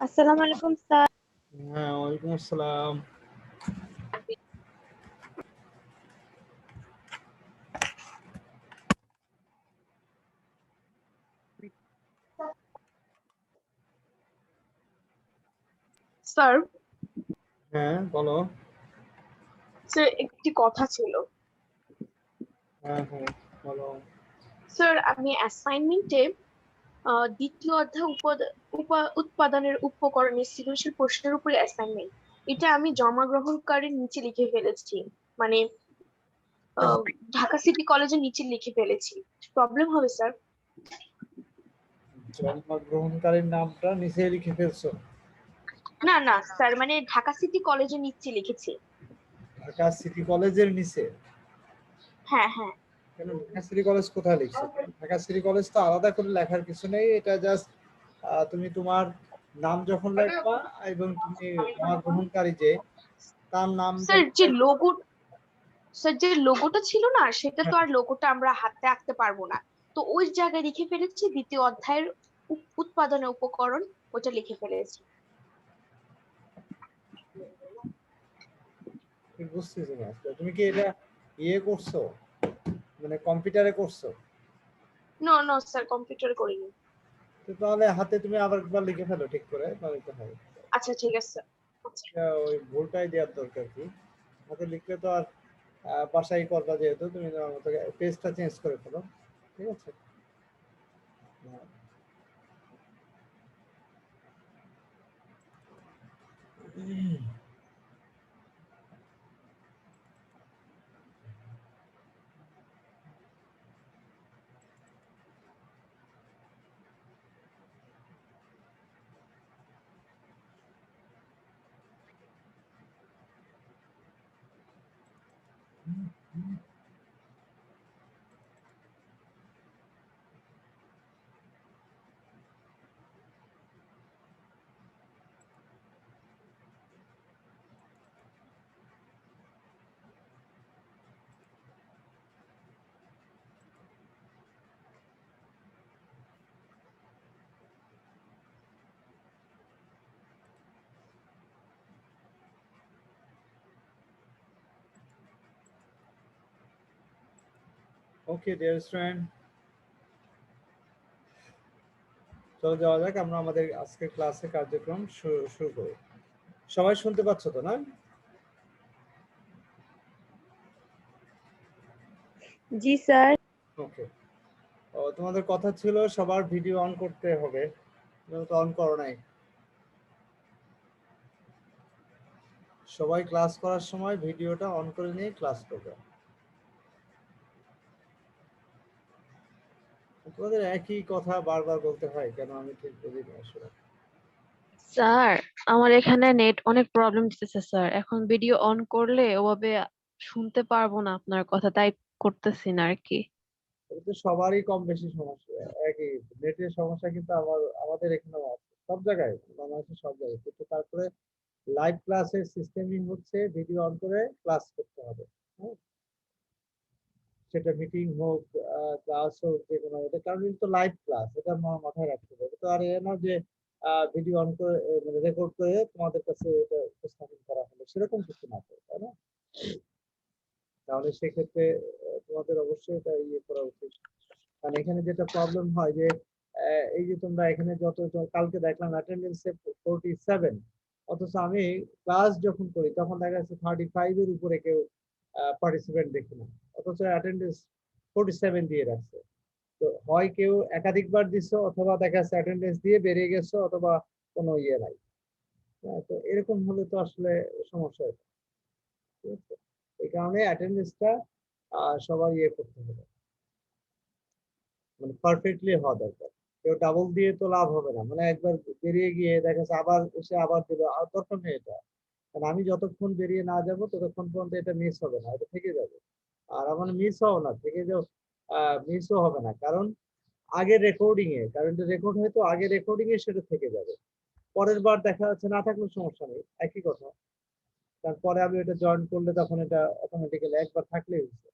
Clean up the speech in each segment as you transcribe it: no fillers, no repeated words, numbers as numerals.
আসসালামু আলাইকুম স্যার। হ্যাঁ, ওয়ালাইকুম আসসালাম। স্যার হ্যাঁ, বলো। স্যার একটি কথা ছিল। হ্যাঁ হ্যাঁ, বলো। স্যার আমি অ্যাসাইনমেন্টে দ্বিতীয় অধ্যায় উৎপাদনের উপকরণের সৃজনশীল প্রশ্নের উপরে অ্যাসাইনমেন্ট, এটা আমি জমা গ্রহণকারীর নিচে লিখে ফেলেছি, মানে আহ, ঢাকা সিটি কলেজের নিচে লিখে ফেলেছি। প্রবলেম হবে স্যার? জন্মগ্রহণকারীর নামটা নিচে লিখে ফেলছো? না না স্যার, মানে ঢাকা সিটি কলেজের নিচে লিখেছি। ঢাকা সিটি কলেজের নিচে? হ্যাঁ হ্যাঁ। কেন, ঢাকা সিটি কলেজ কোথায় লিখছো? ঢাকা সিটি কলেজ তো আলাদা করে লেখার কিছু নেই, এটা জাস্ট তুমি তোমার নাম যখন লিখবা এবং তুমি জন্মগ্রহণকারী যে তার নাম স্যার যে লোগো স্যার যে লোগোটা ছিল না, সেটা তো হ্যাঁ, আর লোগোটা আমরা হাতে আঁকতে পারবো না। তো ওই জায়গায় লিখে ফেলেছি দ্বিতীয় অধ্যায়ের উৎপাদনের উপকরণ, ওটা লিখে ফেলেছি। ঠিক বুঝতেছি না। তুমি কি এটা ইয়ে করছো, মানে কম্পিউটারে করছো? নো নো স্যার, কম্পিউটার করিনি। তো তাহলে হাতে তুমি আবার একবার লিখে ফেলো ঠিক করে, তাহলে তো হয়। আচ্ছা ঠিক আছে। আচ্ছা। ওই ভুলটাই দেওয়ার দরকার কি, হাতে লিখলে তো আর বাসায় করবা, যেহেতু তুমি তোমার মতো পেজটা চেঞ্জ করে ফেলো। ঠিক আছে। ওকে ডিয়ার স্টুডেন্ট, চলো যাওয়া যাক, আমরা আমাদের আজকের ক্লাসের কার্যক্রম শুরু করি। সবাই শুনতে পাচ্ছ তো না? জি স্যার। ওকে। তোমাদের কথা ছিল সবার ভিডিও অন করতে হবে, তুমি তো অন করো নাই। সবাই ক্লাস করার সময় ভিডিওটা অন করে নিয়ে ক্লাস করবে। তোমাদের একই কথা বারবার বলতে হয় কেন, আমি ঠিক বুঝি না আসলে। স্যার, আমার এখানে নেট অনেক প্রবলেম দিতেছে স্যার। এখন ভিডিও অন করলে ওভাবে শুনতে পারবো না আপনার কথা, তাই করতেছি না আর কি। এটা তো সবারই কম বেশি সমস্যা, একই নেটের সমস্যা, কিন্তু আমাদের এখানেও আছে, সব জায়গায়, বাংলাদেশের সব জায়গায়। কিন্তু তারপরে লাইভ ক্লাসের সিস্টেমই হচ্ছে ভিডিও অন করে ক্লাস করতে হবে। হ্যাঁ, সেটা মিটিং হোক, ক্লাস হোক, যে কোনো, এটা কারণ এটা তো লাইভ ক্লাস, এটা মাথায় রাখতে হবে। এটা তো আর এ না যে ভিডিও অন করে মানে রেকর্ড করে তোমাদের কাছে এটা উপস্থাপন করা হলো, সেরকম কিছু না তো, তাই না? তাহলে সেক্ষেত্রে তোমাদের অবশ্যই এটা ইয়ে করা উচিত। কারণ এখানে যেটা প্রবলেম হয় যে এই যে তোমরা এখানে কালকে দেখলাম অ্যাটেন্ডেন্সে 47, অথচ আমি ক্লাস যখন করি তখন দেখা যাচ্ছে 35-এর উপরে কেউ পার্টিসিপেন্ট দেখি না, অথচ অ্যাটেন্ডেন্স 47 দিয়ে রাখছে। তো হয় কেউ একাধিকবার দিছো, অথবা দেখা যাচ্ছে অ্যাটেন্ডেন্স দিয়ে বেরিয়ে গেছো, অথবা কোনো ইয়ে নাই। হ্যাঁ, তো এরকম হলে তো আসলে সমস্যা হয়। ঠিক আছে, এই কারণে অ্যাটেন্ডেন্সটা সবাই ইয়ে করতে হবে, মানে পারফেক্টলি হওয়া দরকার। কেউ ডাবল দিয়ে তো লাভ হবে না, মানে একবার বেরিয়ে গিয়ে দেখা যাচ্ছে আবার এসে আবার দিল, আর দরকার নেই এটা। কারণ আমি যতক্ষণ বেরিয়ে না যাব ততক্ষণ পর্যন্ত এটা মিস হবে না, এটা থেকে যাবে। আর আমার মিস হও না, থেকে যাও, মিসও হবে না, কারণ আগের রেকর্ডিং এ, কারণ এটা রেকর্ড হয়তো আগের রেকর্ডিং এ সেটা থেকে যাবে। পরের বার দেখা যাচ্ছে না থাকলে সমস্যা নেই, একই কথা। তারপরে আমি এটা জয়েন করলে তখন এটা অটোমেটিক্যালি একবার থাকলেই হচ্ছে।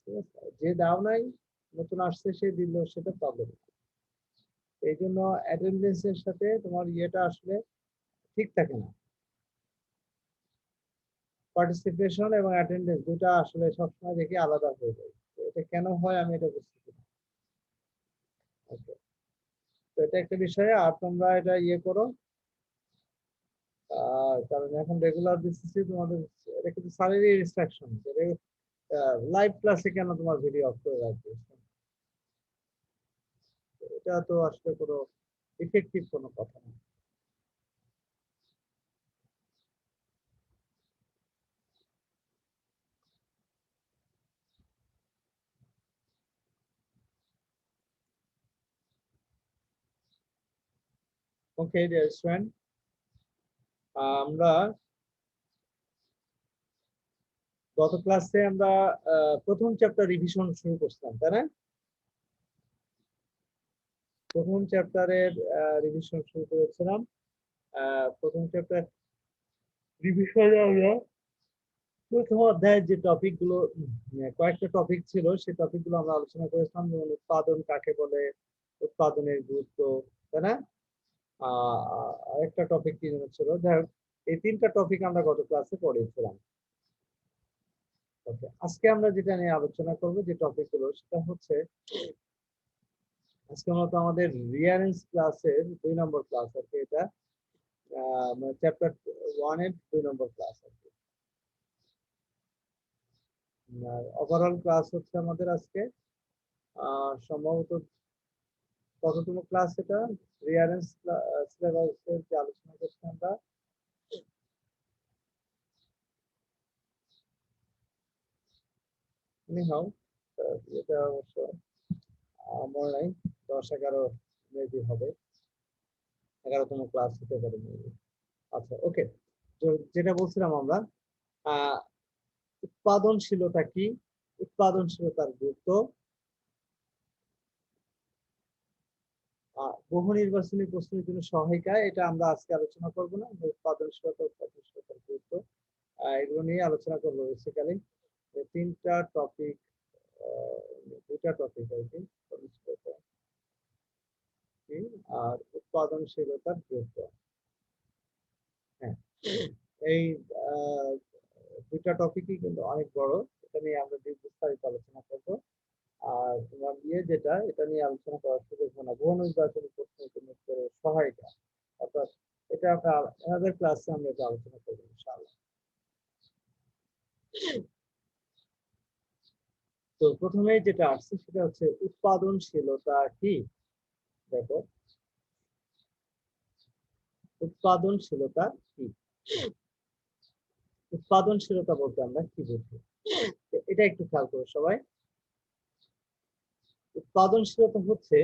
ঠিক আছে, যে দাও নাই, নতুন আসছে সে দিল, সেটা প্রবলেম। এই জন্য অ্যাটেন্ডেন্সের সাথে তোমার ইয়েটা আসলে ঠিক থাকে না। পার্টিসিপেশন এবং অ্যাটেন্ডেন্স দুটা আসলে সবসময় দেখি আলাদা হয়ে যায়। তো এটা কেন হয় আমি এটা বুঝতে পারি। ওকে, তো এটা একটা বিষয়। আর তোমরা এটা ইয়ে করো, কারণ এখন রেগুলার বেসিসে তোমাদের এটা কিন্তু স্যালারি রিস্ট্রাকশন। লাইভ ক্লাসে কেন তোমার ভিডিও অফ করে রাখবে? এটা তো আসলে কোনো ইফেক্টিভ কোনো কথা না। ওকে ডিয়ার স্টুডেন্ট, আমরা গত ক্লাসে আমরা প্রথম চ্যাপ্টার রিভিশন শুরু করছিলাম, তাই না? প্রথম চ্যাপ্টারের রিভিশন শুরু করেছিলাম। প্রথম চ্যাপ্টার রিভিশনে আমরা প্রথম অধ্যায়ের যে টপিক গুলো, কয়েকটা টপিক ছিল, সেই টপিক গুলো আমরা আলোচনা করেছিলাম। যেমন উৎপাদন কাকে বলে, উৎপাদনের গুরুত্ব, তাই না? আরেকটা টপিক কি যেন ছিল। যাই হোক, এই তিনটা টপিক আমরা গত ক্লাসে পড়েছিলাম। ওকে, আজকে আমরা যেটা নিয়ে আলোচনা করব, যে টপিক গুলো, সেটা হচ্ছে আজকে মূলত আমাদের রিয়ারেন্স ক্লাসের 2 নম্বর ক্লাস আর কি। এটা চ্যাপ্টার 1 এর 2 নম্বর ক্লাস আর কি। ওভারঅল ক্লাস হচ্ছে আমাদের আজকে সম্ভবত কততম ক্লাস এটা? রিয়ারেন্স সিলেবাসের যে আলোচনা করছি আমরা, এনিহাউ এটা অবশ্য মনে নাই, 10-11 মেবি হবে, 11তম ক্লাস হতে পারে মেবি। আচ্ছা, ওকে, তো যেটা বলছিলাম আমরা, আহ উৎপাদনশীলতা কি, উৎপাদনশীলতার গুরুত্ব, বহু নির্বাচনী প্রশ্নের জন্য সহায়িকা, এটা আমরা আজকে আলোচনা করব না। উৎপাদনশীলতা, উৎপাদনশীলতার গুরুত্ব, এগুলো নিয়ে আলোচনা করবো বেসিক্যালি। তিনটা টপিক, দুটা টপিক আর কি, আর উৎপাদনশীলতার গুরুত্ব। হ্যাঁ, এই দুটা টপিকই কিন্তু অনেক বড়, এটা নিয়ে আমরা বিস্তারিত আলোচনা করবো। আর তোমার যেটা, এটা নিয়ে আলোচনা করার সুযোগ হয় না। বহু নির্বাচনী প্রশ্নের জন্য সহায়িকা, অর্থাৎ এটা আমরা আমাদের ক্লাসে আমরা এটা আলোচনা করবো ইনশাআল্লাহ। তো প্রথমে যেটা আসছে সেটা হচ্ছে উৎপাদনশীলতা কি। দেখো, উৎপাদনশীলতা কি? উৎপাদনশীলতা বলতে আমরা কি বুঝি, এটা একটু খেয়াল করো সবাই। উৎপাদনশীলতা হচ্ছে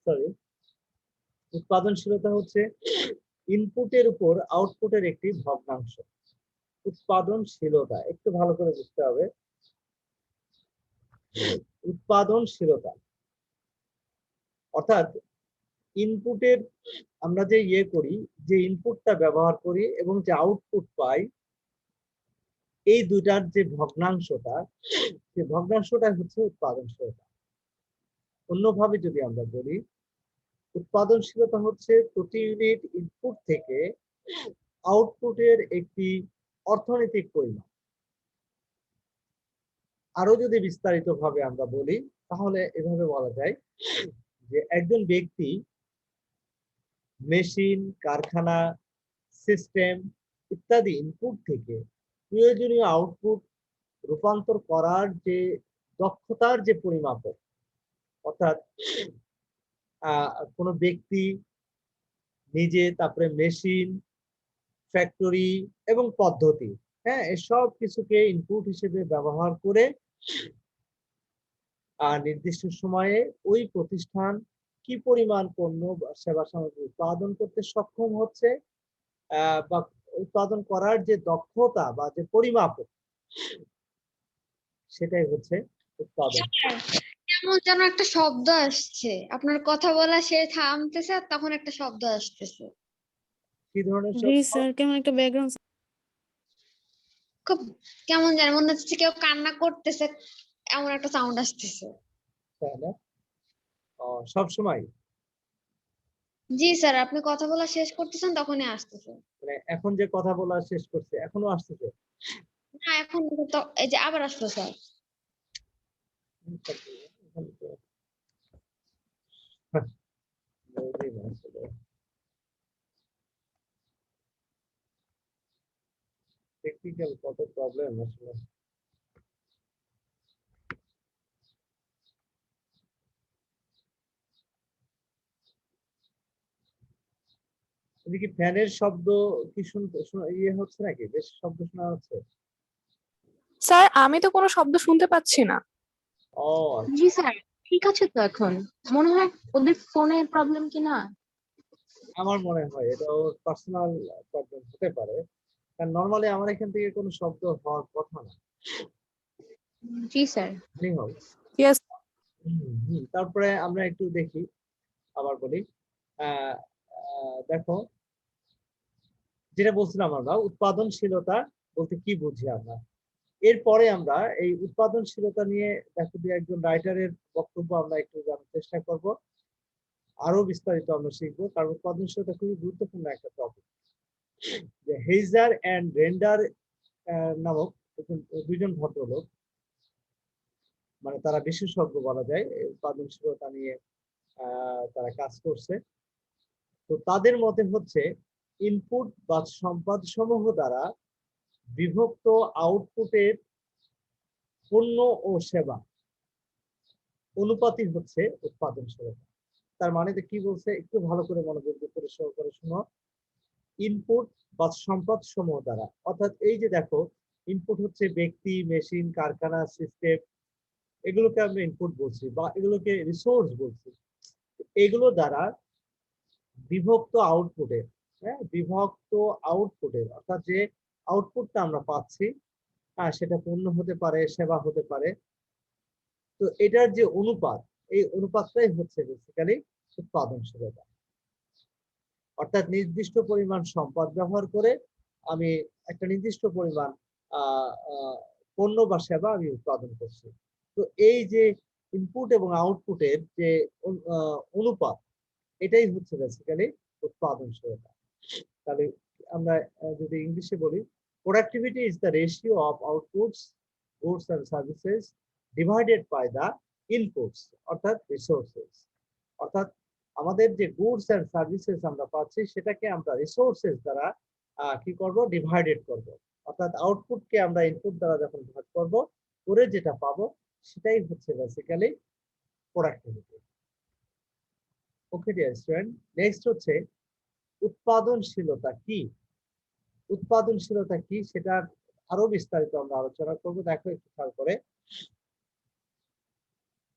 সরি, উৎপাদনশীলতা হচ্ছে ইনপুটের উপর আউটপুটের একটি ভগ্নাংশ। উৎপাদনশীলতা একটু ভালো করে বুঝতে হবে। উৎপাদনশীলতা অর্থাৎ ইনপুটের, আমরা যে করি, যে ইনপুটটা ব্যবহার করি এবং যে আউটপুট পাই, এই দুটার যে ভগ্নাংশটা, সেই ভগ্নাংশটা হচ্ছে উৎপাদনশীলতা। অন্যভাবে যদি আমরা বলি, উৎপাদনশীলতা হচ্ছে প্রতি ইউনিট ইনপুট থেকে আউটপুটের একটি অর্থনৈতিক পরিমাণ। আরো যদি বিস্তারিত ভাবে আমরা বলি, তাহলে এভাবে বলা যায় যে একজন ব্যক্তি মেশিন, কারখানা, সিস্টেম ইত্যাদি ইনপুট থেকে প্রয়োজনীয় আউটপুট রূপান্তর করার যে দক্ষতার যে পরিমাপক, অর্থাৎ কোনো ব্যক্তি নিজে, তারপরে মেশিন, ফ্যাক্টরি এবং পদ্ধতি, হ্যাঁ, এসব কিছুকে ইনপুট হিসেবে ব্যবহার করে নির্দিষ্ট সময়ে ওই প্রতিষ্ঠান কি পরিমাণ পণ্য বা সেবা সামগ্রী উৎপাদন করতে সক্ষম হচ্ছে, বা উৎপাদন করার যে দক্ষতা বা যে পরিমাপক, সেটাই হচ্ছে উৎপাদন। কেমন যেন একটা শব্দ আসছে, আপনার কথা বলা সে থামতেছে আর তখন একটা শব্দ আসতেছে। কি ধরনের জি শব্দ? স্যার, কেমন একটা ব্যাকগ্রাউন্ড। খুব কেমন জানি মনে হচ্ছে কেউ কান্না করতেছে, এমন একটা সাউন্ড আসতেছে। তাই না? সব সময় জি স্যার, আপনি কথা বলা শেষ করতেছেন তখনই আসতেছে। মানে এখন যে কথা বলা শেষ করছে এখনো আসতেছে? না এখন তো এই যে আবার আসলো স্যার। টেকনিক্যাল কত প্রবলেম আসলে। এদিকে ফ্যানের শব্দ কি ইয়ে হচ্ছে নাকি, বেশ শব্দ শোনা হচ্ছে? স্যার আমি তো কোনো শব্দ শুনতে পাচ্ছি না। ও জি স্যার, ঠিক আছে তো এখন। মনে হয় ওদের ফোনের প্রবলেম কি না? আমার মনে হয় এটা ওর পার্সোনাল প্রবলেম হতে পারে, কারণ নর্মালি আমার এখান থেকে কোনো শব্দ হওয়ার কথা না। জি স্যার। Anyhow, yes. তারপরে আমরা একটু দেখি, আবার বলি। আহ, দেখো, যেটা বলছিলাম আমরা উৎপাদনশীলতা বলতে কি বুঝি আমরা। এরপরে আমরা এই উৎপাদনশীলতা নিয়ে দেখো যে একজন রাইটারের বক্তব্য আমরা একটু জানার চেষ্টা করব, আরো বিস্তারিত আমরা শিখবো, কারণ উৎপাদনশীলতা খুবই গুরুত্বপূর্ণ একটা টপিক। যে হেইজার এন্ড রেন্ডার নামক দুইজন ভদ্রলোক, মানে তারা বিশেষজ্ঞ বলা যায় এই উৎপাদনশীলতা নিয়ে, তারা কাজ করছে। তো তাদের মতে হচ্ছে ইনপুট বা সম্পদ সমূহ দ্বারা বিভক্ত আউটপুটের পণ্য ও সেবা অনুপাতই হচ্ছে উৎপাদনশীলতা। তার মানে কি বলছে একটু ভালো করে মনোযোগ করে সহকারে শুনো। ইনপুট বা সম্পদ সমূহ দ্বারা, অর্থাৎ এই যে দেখো, ইনপুট হচ্ছে ব্যক্তি, মেশিন, কারখানা, সিস্টেম, এগুলোকে আমরা ইনপুট বলছি বা এগুলোকে রিসোর্স বলছি। এগুলো দ্বারা বিভক্ত আউটপুটের, হ্যাঁ, বিভক্ত আউটপুটের অর্থাৎ যে আউটপুটটা আমরা পাচ্ছি, হ্যাঁ, সেটা পণ্য হতে পারে, সেবা হতে পারে। তো এটার যে অনুপাত, এই অনুপাতটাই হচ্ছে বেসিক্যালি উৎপাদনশীলতা। অর্থাৎ নির্দিষ্ট পরিমাণ সম্পদ ব্যবহার করে আমি একটা নির্দিষ্ট পরিমাণ পণ্য বা সেবা আমি উৎপাদন করছি। তো এই যে ইনপুট এবং আউটপুটের যে অনুপাত, এটাই হচ্ছে বেসিক্যালি উৎপাদনশীলতা। তাহলে আমরা যদি ইংলিশে বলি, productivity is the ratio of outputs, goods and services divided by the inputs, অর্থাৎ রিসোর্সেস। অর্থাৎ আমাদের যে গুডস এন্ড সার্ভিসেস আমরা পাচ্ছি সেটাকে আমরা রিসোর্সেস দ্বারা কি করব, ডিভাইডেড করব। অর্থাৎ আউটপুটকে আমরা ইনপুট দ্বারা যখন ভাগ করব, করে যেটা পাবো সেটাই হচ্ছে basically productivity. Okay dear student, next হচ্ছে উৎপাদনশীলতা কি। উৎপাদনশীলতা কি সেটা আরো বিস্তারিত আমরা আলোচনা করব। দেখো একটু খেয়াল করে,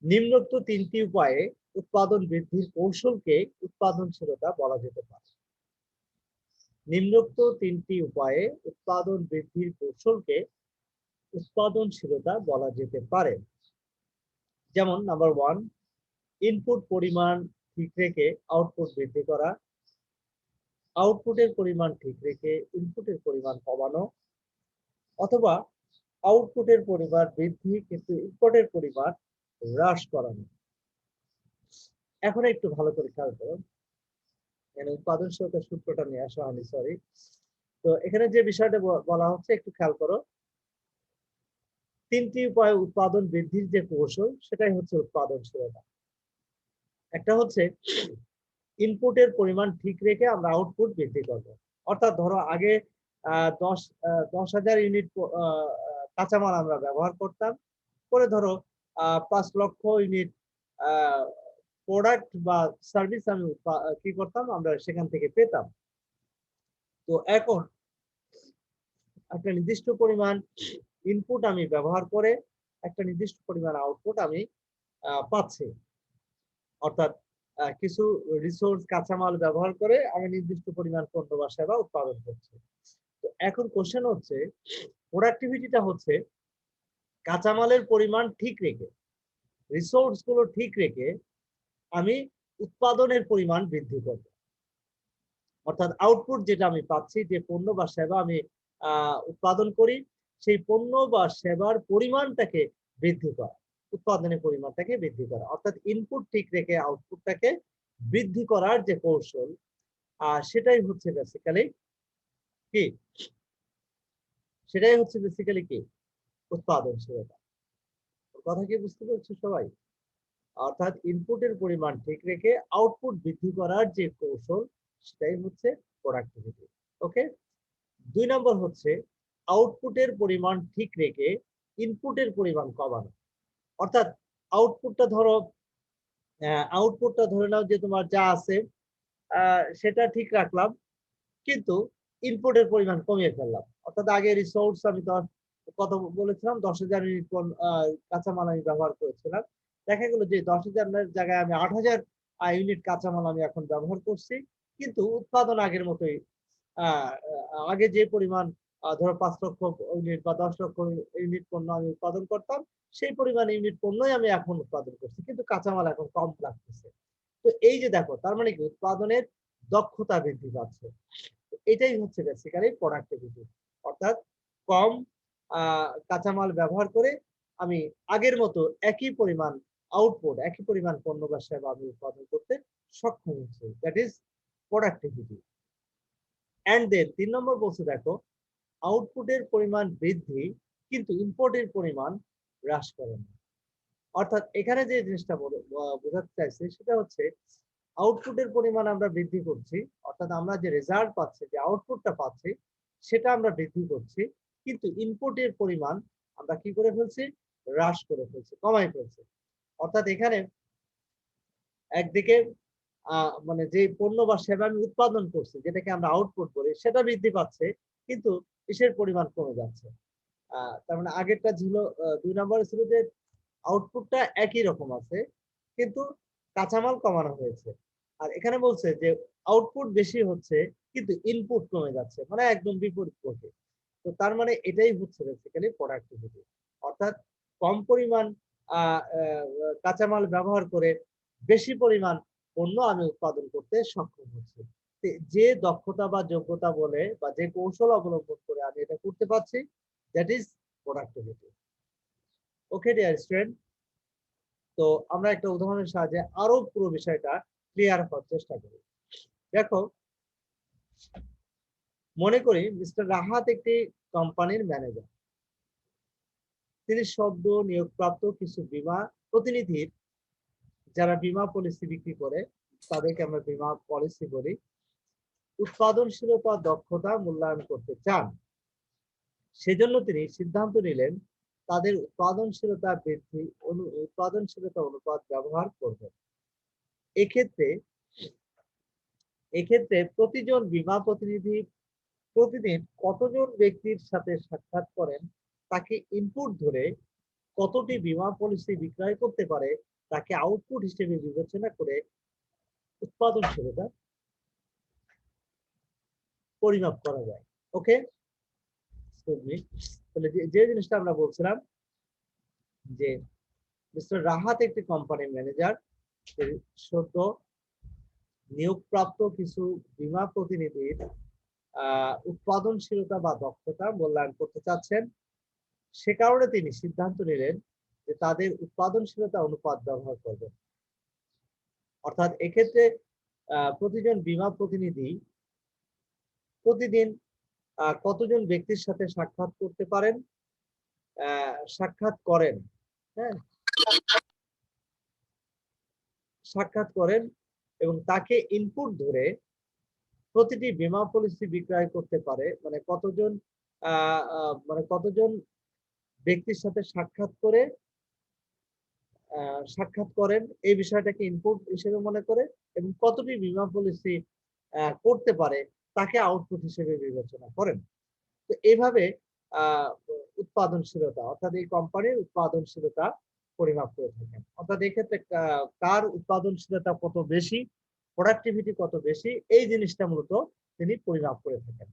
নিম্নোক্ত তিনটি উপায়ে উৎপাদন বৃদ্ধির কৌশলকে উৎপাদনশীলতা বলা যেতে পারে। নিম্নোক্ত তিনটি উপায়ে উৎপাদন বৃদ্ধির কৌশলকে উৎপাদনশীলতা বলা যেতে পারে। যেমন নাম্বার 1, ইনপুট পরিমাণ ঠিক রেখে আউটপুট বৃদ্ধি করা, আউটপুটের পরিমাণ ঠিক রেখে ইনপুটের পরিমাণ কমানো, অথবা আউটপুটের পরিমাণ বৃদ্ধি কিন্তু ইনপুটের পরিমাণ হ্রাস করানো। এখন একটু ভালো করে খেয়াল করুন, এখানে উৎপাদনশীলতার সূত্রটা নিয়ে আসা হয়নি, সরি। তো এখানে যে বিষয়টা বলা হচ্ছে একটু খেয়াল করো, তিনটি উপায়ে উৎপাদন বৃদ্ধির যে কৌশল সেটাই হচ্ছে উৎপাদনশীলতা। একটা হচ্ছে ইনপুটের পরিমাণ ঠিক রেখে আমরা আউটপুট বৃদ্ধি করব। অর্থাৎ ধরো আগে 10,000 ইউনিট কাঁচামাল আমরা ব্যবহার করতাম, করে ধরো 5 লক্ষ ইউনিট প্রোডাক্ট বা সার্ভিস আমি কি করতাম, আমরা সেখান থেকে পেতাম। তো এখন একটা নির্দিষ্ট পরিমাণ ইনপুট আমি ব্যবহার করে একটা নির্দিষ্ট পরিমাণ আউটপুট আমি পাচ্ছি। অর্থাৎ কিছু রিসোর্স কাঁচামাল ব্যবহার করে আমি নির্দিষ্ট পরিমাণ পণ্য বা সেবা উৎপাদন করছি। তো এখন কোশ্চেন হচ্ছে, প্রোডাক্টিভিটিটা হচ্ছে কাঁচামালের পরিমাণ ঠিক রেখে, রিসোর্স গুলো ঠিক রেখে আমি উৎপাদনের পরিমাণ বৃদ্ধি করব। অর্থাৎ আউটপুট যেটা আমি পাচ্ছি, যে পণ্য বা সেবা আমি উৎপাদন করি, সেই পণ্য বা সেবার পরিমাণটাকে বৃদ্ধি করা, উৎপাদনের পরিমাণটাকে বৃদ্ধি করা, অর্থাৎ ইনপুট ঠিক রেখে আউটপুটটাকে বৃদ্ধি করার যে কৌশল, সেটাই হচ্ছে বেসিক্যালি কি, সেটাই হচ্ছে বেসিক্যালি কি, উৎপাদনশীলতা। কথা কি বুঝতে পারছো সবাই? অর্থাৎ ইনপুটের পরিমাণ ঠিক রেখে আউটপুট বৃদ্ধি করার যে কৌশল, সেটাই হচ্ছে প্রোডাক্টিভিটি। ওকে, 2 নম্বর হচ্ছে আউটপুটের পরিমাণ ঠিক রেখে ইনপুটের পরিমাণ কমানো। অর্থাৎ আউটপুটটা ধরে নাও যে তোমার যা আছে সেটা ঠিক রাখলাম, কিন্তু ইনপুটের পরিমাণ কমিয়ে ফেললাম। অর্থাৎ আগে রিসোর্স আমি তো কত বলেছিলাম, 10,000 ইউনিট কাঁচামাল আমি ব্যবহার করেছিলাম। দেখা গেল যে 10,000 এর জায়গায় আমি 8,000 ইউনিট কাঁচামাল আমি এখন ব্যবহার করছি, কিন্তু উৎপাদন আগের মতোই। আগে যে পরিমাণ ধরো 5 লক্ষ ইউনিট বা 10 লক্ষ ইউনিট পণ্য আমি উৎপাদন করতাম, সেই পরিমাণ ইউনিট পণ্যই আমি এখন উৎপাদন করছি, কিন্তু কাঁচামাল এখন কম লাগতেছে। তো এই যে দেখো, তার মানে কি উৎপাদনের দক্ষতা বৃদ্ধি পাচ্ছে। এটাই হচ্ছে বেসিক্যালি প্রোডাক্টিভিটি। অর্থাৎ কম কাঁচামাল ব্যবহার করে আমি আগের মতো একই পরিমাণ আউটপুট, একই পরিমাণ পণ্য বা সেবা আমি উৎপাদন করতে সক্ষম হচ্ছি, that is productivity. And then 3 নম্বর বলছে দেখো, আউটপুটের পরিমাণ বৃদ্ধি কিন্তু ইনপুটের পরিমাণ হ্রাস করে না। অর্থাৎ এখানে যে জিনিসটা বোঝাতে চাইছে সেটা হচ্ছে আউটপুটের পরিমাণ আমরা বৃদ্ধি করছি, অর্থাৎ আমরা যে রেজাল্ট পাচ্ছি, যে আউটপুটটা পাচ্ছি, সেটা আমরা বৃদ্ধি করছি, কিন্তু ইনপুটের পরিমাণ আমরা কি করে ফেলছি, হ্রাস করে ফেলছি, কমাই ফেলছি। অর্থাৎ এখানে একদিকে মানে যে পণ্য বা সেবা আমি উৎপাদন করছি, যেটাকে আমরা আউটপুট বলি, সেটা বৃদ্ধি পাচ্ছে, কিন্তু কিসের পরিমাণ কমে যাচ্ছে। তার মানে আগেরটা ছিল 2 নম্বরে ছিল যে আউটপুটটা একই রকম আছে, কিন্তু কাঁচামাল কমানো হয়েছে। আর এখানে বলছে যে আউটপুট বেশি হচ্ছে, কিন্তু ইনপুট কমে যাচ্ছে, মানে একদম বিপরীত পথে। তো তার মানে এটাই হচ্ছে বেসিক্যালি প্রোডাক্টিভিটি। অর্থাৎ কম পরিমাণ কাঁচামাল ব্যবহার করে বেশি পরিমাণ পণ্য আমি উৎপাদন করতে সক্ষম হচ্ছি। যে দক্ষতা বা যোগ্যতা বলে বা যে কৌশল অবলম্বন করে আমি এটা করতে পারছি, that is productivity. Okay dear student, তো আমরা একটা উদাহরণের সাহায্যে আরো পুরো বিষয়টা ক্লিয়ার হওয়ার চেষ্টা করি। দেখো, মনে করি মিস্টার রাহাত একটি কোম্পানির ম্যানেজার। তিনি সদ্য নিয়োগপ্রাপ্ত কিছু বীমা প্রতিনিধির, যারা বীমা পলিসি বিক্রি করে, তাদেরকে আমরা বীমা পলিসি বলি, উৎপাদনশীলতা দক্ষতা মূল্যায়ন করতে চান। সেজন্য তিনি সিদ্ধান্ত নিলেন তাদের উৎপাদনশীলতা অনুপাত ব্যবহার করবেন। এক্ষেত্রে প্রতিজন বীমা প্রতিনিধি প্রতিদিন কতজন ব্যক্তির সাথে সাক্ষাৎ করেন, তাকে ইনপুট ধরে কতটি বীমা পলিসি বিক্রয় করতে পারে, তাকে আউটপুট হিসেবে বিবেচনা করে উৎপাদনশীলতা পরিমাপ করা যায়। ওকে, তাহলে যে জিনিসটা আমরা বলছিলাম যে মিস্টার রাহাত একটি কোম্পানির ম্যানেজার, সদ্য নিয়োগপ্রাপ্ত কিছু বীমা প্রতিনিধির উৎপাদনশীলতা বা দক্ষতা মূল্যায়ন করতে চাচ্ছেন। সে কারণে তিনি সিদ্ধান্ত নিলেন যে তাদের উৎপাদনশীলতা অনুপাত ব্যবহার করবেন। অর্থাৎ এক্ষেত্রে প্রতিজন বীমা প্রতিনিধি প্রতিদিন কতজন ব্যক্তির সাথে সাক্ষাৎ করতে পারেন, সাক্ষাৎ করেন, হ্যাঁ, সাক্ষাৎ করেন এবং তাকে ইনপুট ধরে প্রতিটি বীমা পলিসি বিক্রয় করতে পারে, মানে কতজন ব্যক্তির সাথে সাক্ষাৎ করেন এই বিষয়টাকে ইনপুট হিসেবে মনে করে, এবং কতটি বীমা পলিসি করতে পারে তাকে আউটপুট হিসেবে বিবেচনা করেন। তো এইভাবে উৎপাদনশীলতা, অর্থাৎ এই কোম্পানির উৎপাদনশীলতা পরিমাপ করে থাকেন। অর্থাৎ এক্ষেত্রে কার উৎপাদনশীলতা কত বেশি, প্রোডাক্টিভিটি কত বেশি, এই জিনিসটা মূলত তিনি পরিমাপ করে থাকেন।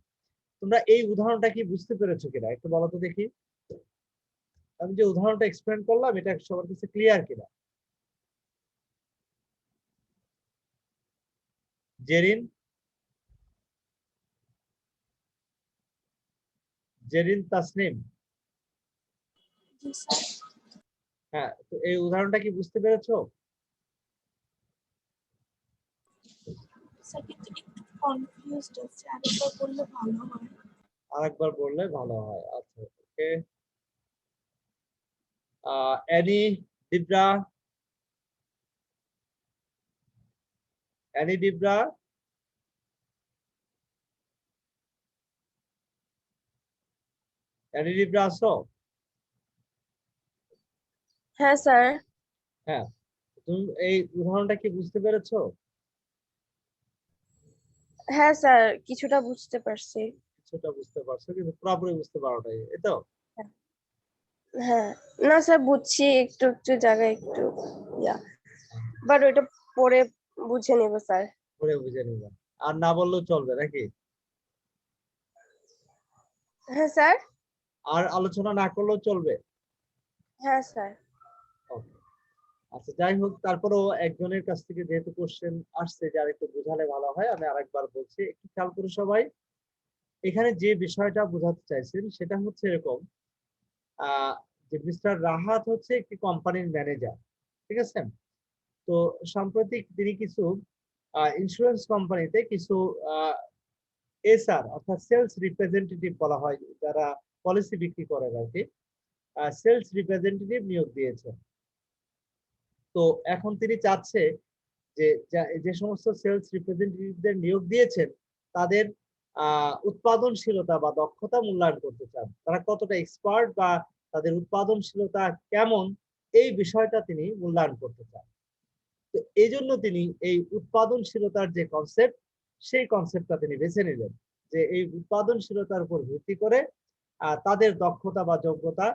তোমরা এই উদাহরণটা কি বুঝতে পেরেছো কিনা একটু বলো তো দেখি। আমি যে উদাহরণটা এক্সপ্লেন করলাম, এটা সবার কাছে ক্লিয়ার কিনা? জেরিন তাসনিম, জি স্যার। হ্যাঁ, তো এই উদাহরণটা কি বুঝতে পেরেছো? স্যার কিন্তু একটু কনফিউজড হচ্ছে, আরেকবার বললে ভালো হয়। আরেকবার বললে ভালো হয়। আচ্ছা, ওকে। অ্যানি, দিব্রা, অ্যানি, দিব্রা, অ্যানি, দিব্রা আসো? হ্যাঁ স্যার। হ্যাঁ, তুমি এই উদাহরণটা কি বুঝতে পেরেছো? হ্যাঁ স্যার, কিছুটা বুঝতে পারছি। কিছুটা বুঝতে পারছো কিন্তু পুরোপুরি বুঝতে পারো নাই, এই তো? হ্যাঁ, না স্যার বুঝছি, একটু একটু জায়গায় একটু ইয়া, বাট ওইটা পরে বুঝে নেব স্যার। পরে বুঝে নিবা। আর না বললেও চলবে নাকি? হ্যাঁ স্যার। আর আলোচনা না করলেও চলবে? হ্যাঁ স্যার। Okay. আচ্ছা, যাই হোক, তারপরেও একজনের কাছ থেকে যেহেতু কোশ্চেন আসছে যে আরেকটু বোঝালে ভালো হয়, আমি আরেকবার বলছি, একটু খেয়াল করো সবাই। এখানে যে বিষয়টা বোঝাতে চাইছেন সেটা হচ্ছে এরকম, আহ যে মিস্টার রাহাত হচ্ছে একটি কোম্পানির ম্যানেজার, ঠিক আছে? তো সাম্প্রতিক তিনি কিছু ইন্স্যুরেন্স কোম্পানিতে কিছু এসআর অর্থাৎ সেলস রিপ্রেজেন্টেটিভ বলা হয়, যারা পলিসি বিক্রি করেন আর কি, সেলস রিপ্রেজেন্টেটিভ নিয়োগ দিয়েছেন। তো এখন তিনি চাচ্ছে যে যে সমস্ত সেলস রিপ্রেজেন্টেটিভদের নিয়োগ দিয়েছেন তাদের উৎপাদনশীলতা বা দক্ষতা মূল্যায়ন করতে চান, তারা কতটা এক্সপার্ট বা তাদের উৎপাদনশীলতা কেমন, এই বিষয়টা তিনি মূল্যায়ন করতে চান। তো এই জন্য তিনি এই উৎপাদনশীলতার যে কনসেপ্ট, সেই কনসেপ্টটা তিনি বেছে নিলেন, যে এই উৎপাদনশীলতার উপর ভিত্তি করে তাদের দক্ষতা বা যোগ্যতা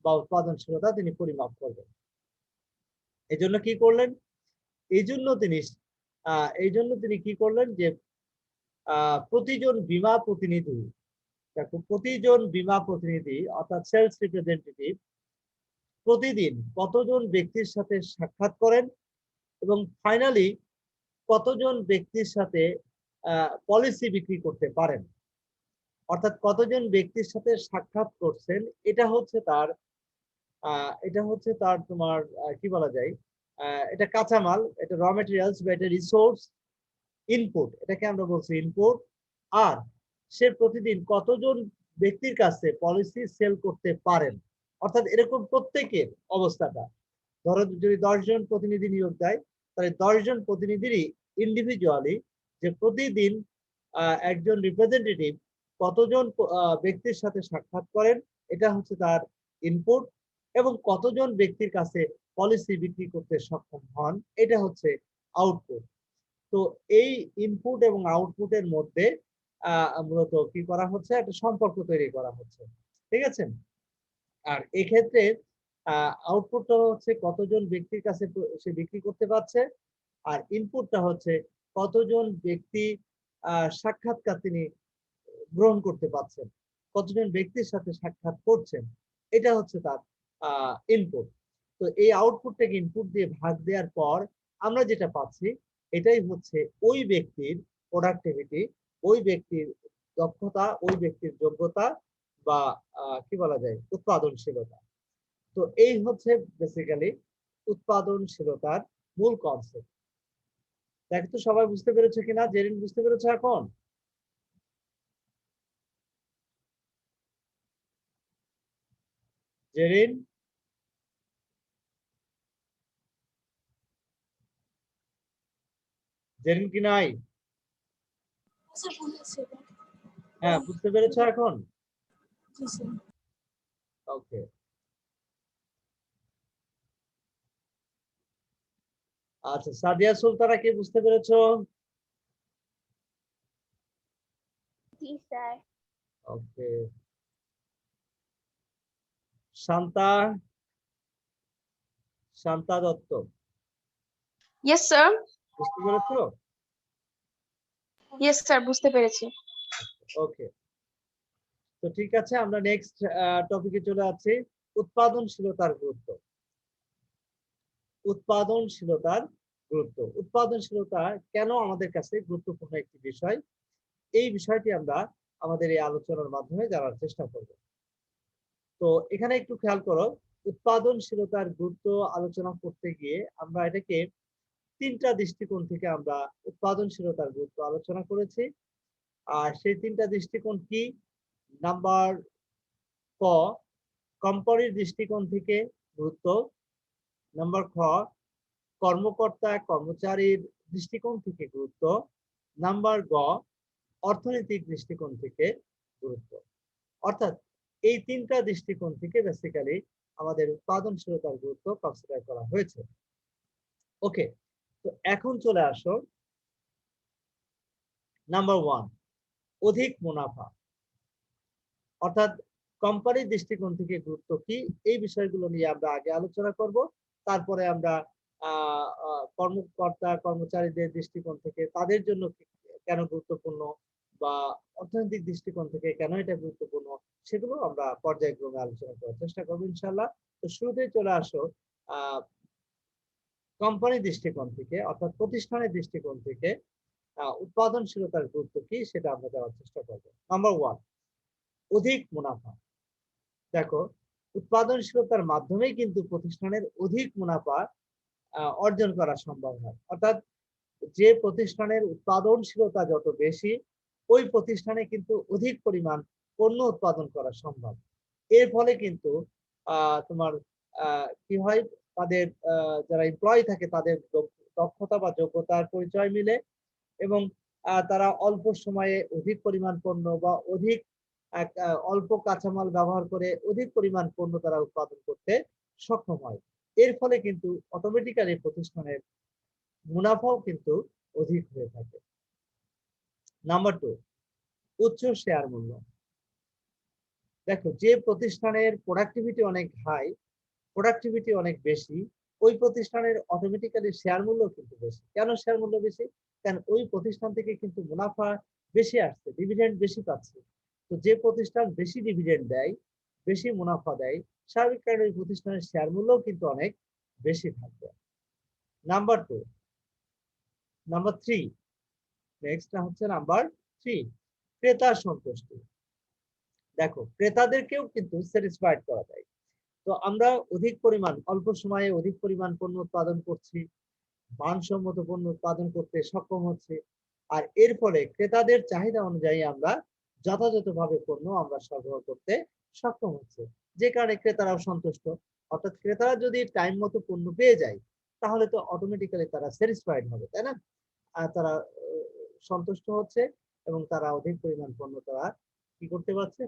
বা উৎপাদনশীলতা তিনি পরিমাপ করবেন। এই জন্য কি করলেন? এই জন্য তিনি কি করলেন যে প্রতিজন বীমা প্রতিনিধি, দেখো প্রতিজন বীমা প্রতিনিধি অর্থাৎ সেলস রিপ্রেজেন্টেটিভ প্রতিদিন কতজন ব্যক্তির সাথে সাক্ষাৎ করেন এবং ফাইনালি কতজন ব্যক্তির সাথে পলিসি বিক্রি করতে পারেন, অর্থাৎ কতজন ব্যক্তির সাথে সাক্ষাৎ করছেন, এটা হচ্ছে তার তোমার কি বলা যায়, এটা কাঁচামাল, এটা র মেটেরিয়ালস বা এটা রিসোর্স ইনপুট, এটাকে আমরা বলছি ইনপুট। আর সে প্রতিদিন কতজন ব্যক্তির কাছে পলিসি সেল করতে পারেন, অর্থাৎ এরকম প্রত্যেকের অবস্থাটা, ধরো যদি 10 জন প্রতিনিধি নিয়োগ দেয়, তাহলে 10 জন প্রতিনিধিরই ইন্ডিভিজুয়ালি যে প্রতিদিন একজন রিপ্রেজেন্টেটিভ কতজন ব্যক্তির সাথে সাক্ষাৎ করেন, এটা হচ্ছে তার ইনপুট, এবং কতজন ব্যক্তির কাছে পলিসি বিক্রি করতে সক্ষম হন, এটা হচ্ছে আউটপুট। তো এই ইনপুট এবং আউটপুটের মধ্যে মূলত কি করা হচ্ছে, একটা সম্পর্ক তৈরি করা হচ্ছে, ঠিক আছে? আর এক্ষেত্রে আউটপুটটা হচ্ছে কতজন ব্যক্তির কাছে সে বিক্রি করতে পারছে, আর ইনপুটটা হচ্ছে কতজন ব্যক্তি সাক্ষাৎকার তিনি গ্রহণ করতে পারছেন, কতজন ব্যক্তির সাথে সাক্ষাৎ করছেন, এটা হচ্ছে তার ইনপুট। তো এই আউটপুটটাকে ইনপুট দিয়ে ভাগ দেওয়ার পর আমরা যেটা পাচ্ছি, এটাই হচ্ছে ওই ব্যক্তির প্রোডাক্টিভিটি, ওই ব্যক্তির দক্ষতা, ওই ব্যক্তির যোগ্যতা বা কি বলা যায়, উৎপাদনশীলতা। তো এই হচ্ছে বেসিক্যালি উৎপাদনশীলতার মূল কনসেপ্ট। দেখ তো সবাই বুঝতে পেরেছে কিনা? জেরিন বুঝতে পেরেছে এখন? জেরিন, জেরিন কি নাই? স্যার বুঝেছি। হ্যাঁ, বুঝতে পেরেছো এখন? জি স্যার। ওকে। আচ্ছা, সাদিয়া সুলতানা কি বুঝতে পেরেছো? জি sir. Okay. Shanta, Shanta Dutta yes sir. বুঝতে পেরেছো? ইয়েস স্যার, বুঝতে পেরেছি। ওকে, তো ঠিক আছে, আমরা নেক্সট টপিকে চলে যাচ্ছি। উৎপাদনশীলতার গুরুত্ব। উৎপাদনশীলতার গুরুত্ব, উৎপাদনশীলতা কেন আমাদের কাছে গুরুত্বপূর্ণ একটি বিষয়, এই বিষয়টি আমরা আমাদের এই আলোচনার মাধ্যমে জানার চেষ্টা করব। তো এখানে একটু খেয়াল করো, উৎপাদনশীলতার গুরুত্ব আলোচনা করতে গিয়ে আমরা এটাকে তিনটা দৃষ্টিকোণ থেকে আমরা উৎপাদনশীলতার গুরুত্ব আলোচনা করেছি। আর সেই তিনটা দৃষ্টিকোণ কি? নাম্বার ক, কোম্পানির দৃষ্টিকোণ থেকে গুরুত্ব। নাম্বার খ, কর্মকর্তা কর্মচারীর দৃষ্টিকোণ থেকে গুরুত্ব। নাম্বার গ, অর্থনৈতিক দৃষ্টিকোণ থেকে গুরুত্ব। অর্থাৎ এই তিনটা দৃষ্টিকোণ থেকে বেসিক্যালি আমাদের উৎপাদনশীলতার গুরুত্ব কনসিডার করা হয়েছে। ওকে, তো এখন চলে আসো নাম্বার 1, অধিক মুনাফা। অর্থাৎ কোম্পানির দৃষ্টিকোণ থেকে গুরুত্ব কি, এই বিষয়গুলো নিয়ে আমরা আগে আলোচনা করব। তারপরে আমরা কর্মকর্তা কর্মচারীদের দৃষ্টিকোণ থেকে তাদের জন্য কেন গুরুত্বপূর্ণ বা অর্থনৈতিক দৃষ্টিকোণ থেকে কেন এটা গুরুত্বপূর্ণ সেগুলো আমরা পর্যায়ক্রমে আলোচনা করার চেষ্টা করবো ইনশাআল্লাহ। তো শুরুতেই চলে আসো কোম্পানির দৃষ্টিকোণ থেকে অর্থাৎ প্রতিষ্ঠানের দৃষ্টিকোণ থেকে উৎপাদনশীলতার গুরুত্ব কি সেটা আমরা দেওয়ার চেষ্টা করবো। নাম্বার 1, অধিক মুনাফা। দেখো, উৎপাদনশীলতার মাধ্যমেই কিন্তু প্রতিষ্ঠানের অধিক মুনাফা অর্জন করা সম্ভব হয়। অর্থাৎ যে প্রতিষ্ঠানের উৎপাদনশীলতা যত বেশি, ওই প্রতিষ্ঠানে কিন্তু অধিক পরিমাণ পণ্য উৎপাদন করা সম্ভব। এর ফলে কিন্তু তোমার কি হয়, তাদের যারা এমপ্লয়ি থাকে তাদের দক্ষতা বা যোগ্যতার পরিচয় মিলে এবং তারা অল্প সময়ে অধিক পরিমাণ পণ্য বা অধিক অল্প কাঁচামাল ব্যবহার করে অধিক পরিমাণ পণ্য তারা উৎপাদন করতে সক্ষম হয়। এর ফলে কিন্তু অটোমেটিক্যালি প্রতিষ্ঠানের মুনাফাও কিন্তু অধিক হয়ে থাকে। নাম্বার 2, উচ্চ শেয়ার মূল্য। দেখো, যে প্রতিষ্ঠানের প্রোডাক্টিভিটি অনেক হাই, প্রোডাক্টিভিটি অনেক বেশি, ওই প্রতিষ্ঠানের অটোমেটিক্যালি শেয়ার মূল্য কিন্তু বেশি। কেন শেয়ার মূল্য বেশি? কারণ ওই প্রতিষ্ঠান থেকে কিন্তু মুনাফা বেশি আসছে, ডিভিডেন্ড বেশি পাচ্ছে। তো যে প্রতিষ্ঠান বেশি ডিভিডেন্ড দেয়, বেশি মুনাফা দেয়, স্বাভাবিক কারণে ওই প্রতিষ্ঠানের শেয়ার মূল্যও কিন্তু অনেক বেশি থাকবে। নাম্বার 2, নাম্বার 3, নেক্সট হচ্ছে নাম্বার 3, ক্রেতার সন্তুষ্টি। দেখো, ক্রেতাদেরকেও কিন্তু স্যাটিসফাইড করা যায়। তো আমরা অধিক পরিমাণ অল্প সময়ে অধিক পরিমাণ পণ্য উৎপাদন করছি, মানসম্মত পণ্য উৎপাদন করতে সক্ষম হচ্ছে, আর এর ফলে ক্রেতাদের চাহিদা অনুযায়ী আমরা যথাযথভাবে পণ্য আমরা সরবরাহ করতে সক্ষম হচ্ছে, যে কারণে ক্রেতারাও সন্তুষ্ট। অর্থাৎ ক্রেতারা যদি টাইম মতো পণ্য পেয়ে যায় তাহলে তো অটোমেটিক্যালি তারা স্যাটিসফাইড হবে, তাই না? আর তারা সন্তুষ্ট হচ্ছে এবং তারা অধিক পরিমাণ পণ্য তারা কি করতে পারছে,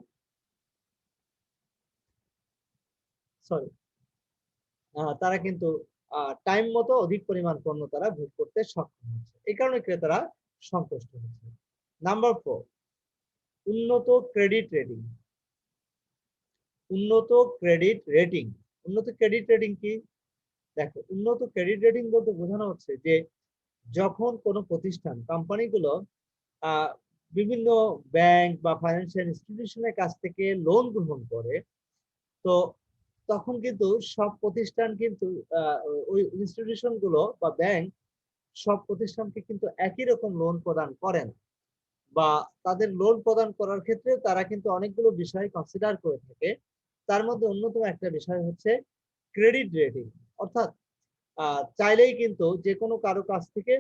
সরি, তারা কিন্তু টাইম মতো অধিক পরিমাণ পণ্য তারা ভোগ করতে সক্ষম হচ্ছে। এই কারণে ক্রেতারা সন্তুষ্ট হচ্ছে। নাম্বার 4, উন্নত ক্রেডিট রেটিং। উন্নত ক্রেডিট রেটিং। উন্নত ক্রেডিট রেটিং কি? দেখো, উন্নত ক্রেডিট রেটিং বলতে বোঝানো হচ্ছে যে যখন কোনো প্রতিষ্ঠান কোম্পানিগুলো বিভিন্ন ব্যাংক বা ফাইন্যান্সিয়াল ইনস্টিটিউশনের কাছ থেকে লোন গ্রহণ করে, তো তখন কিন্তু সব প্রতিষ্ঠান কিন্তু ওই ইনস্টিটিউশন গুলো বা ব্যাংক সব প্রতিষ্ঠানকে কিন্তু একই রকম লোন প্রদান করেন, বা তাদের লোন প্রদান করার ক্ষেত্রে তারা কিন্তু অনেকগুলো বিষয় কনসিডার করে থাকে। তার মধ্যে অন্যতম একটা বিষয় হচ্ছে ক্রেডিট রেটিং। অর্থাৎ চাইলেই কিন্তু যে কোনো কারো কাছ থেকে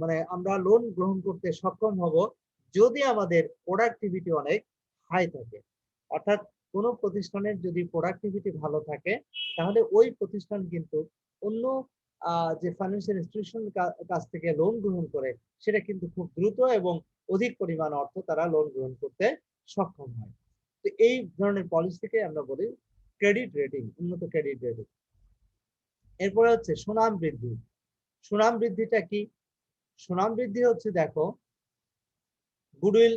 মানে আমরা লোন গ্রহণ করতে সক্ষম হব যদি আমাদের প্রোডাক্টিভিটি অনেক হাই থাকে। অর্থাৎ কোনো প্রতিষ্ঠানের যদি প্রোডাক্টিভিটি ভালো থাকে তাহলে ওই প্রতিষ্ঠান কিন্তু অন্য যে ফাইন্যান্সিয়াল ইনস্টিটিউশন কাছ থেকে লোন গ্রহণ করে সেটা কিন্তু খুব দ্রুত এবং অধিক পরিমাণ অর্থ তারা লোন গ্রহণ করতে সক্ষম হয়। তো এই ধরনের পলিসিকে আমরা বলি ক্রেডিট রেটিং, উন্নত ক্রেডিট রেটিং। এরপরে হচ্ছে সুনাম বৃদ্ধি। সুনাম বৃদ্ধিটা কি? সুনাম বৃদ্ধি হচ্ছে, দেখো, গুডউইল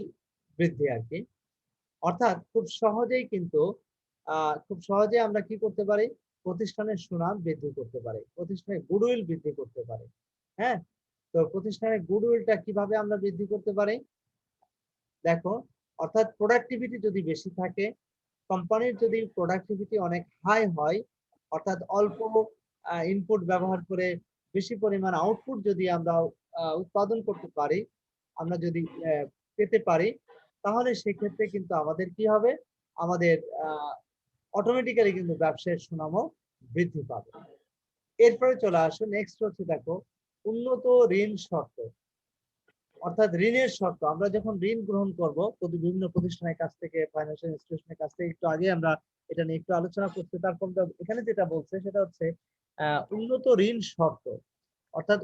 বৃদ্ধি আর কি। অর্থাৎ খুব সহজেই কিন্তু খুব সহজে আমরা কি করতে পারি, প্রতিষ্ঠানের সুনাম বৃদ্ধি করতে পারি, প্রতিষ্ঠানের গুডউইল বৃদ্ধি করতে পারি। হ্যাঁ, তো প্রতিষ্ঠানের গুডউইলটা কিভাবে আমরা বৃদ্ধি করতে পারি? দেখো, অর্থাৎ প্রোডাক্টিভিটি যদি বেশি থাকে, কোম্পানির যদি প্রোডাক্টিভিটি অনেক হাই হয়, অর্থাৎ অল্প ইনপুট ব্যবহার করে বেশি পরিমাণ আউটপুট যদি আমরা উৎপাদন করতে পারি, আমরা যদি পেতে পারি, তাহলে সেক্ষেত্রে কিন্তু আমাদের কি হবে, আমাদের অটোমেটিক্যালি কিন্তু ব্যবসায়ের সুনামও বৃদ্ধি পাবে। এরপরে চলে আসো নেক্সট হচ্ছে দেখো উন্নত ঋণ শর্ত, অর্থাৎ ঋণের শর্ত। আমরা যখন ঋণ গ্রহণ করব বিভিন্ন প্রতিষ্ঠানের কাছ থেকে, ফাইন্যান্সিয়াল ইনস্টিটিউশনের কাছ থেকে, একটু আগে আমরা এটা নিয়ে একটু আলোচনা করছি, তারপর এখানে যেটা বলছে সেটা হচ্ছে উন্নত ঋণ শর্ত, অর্থাৎ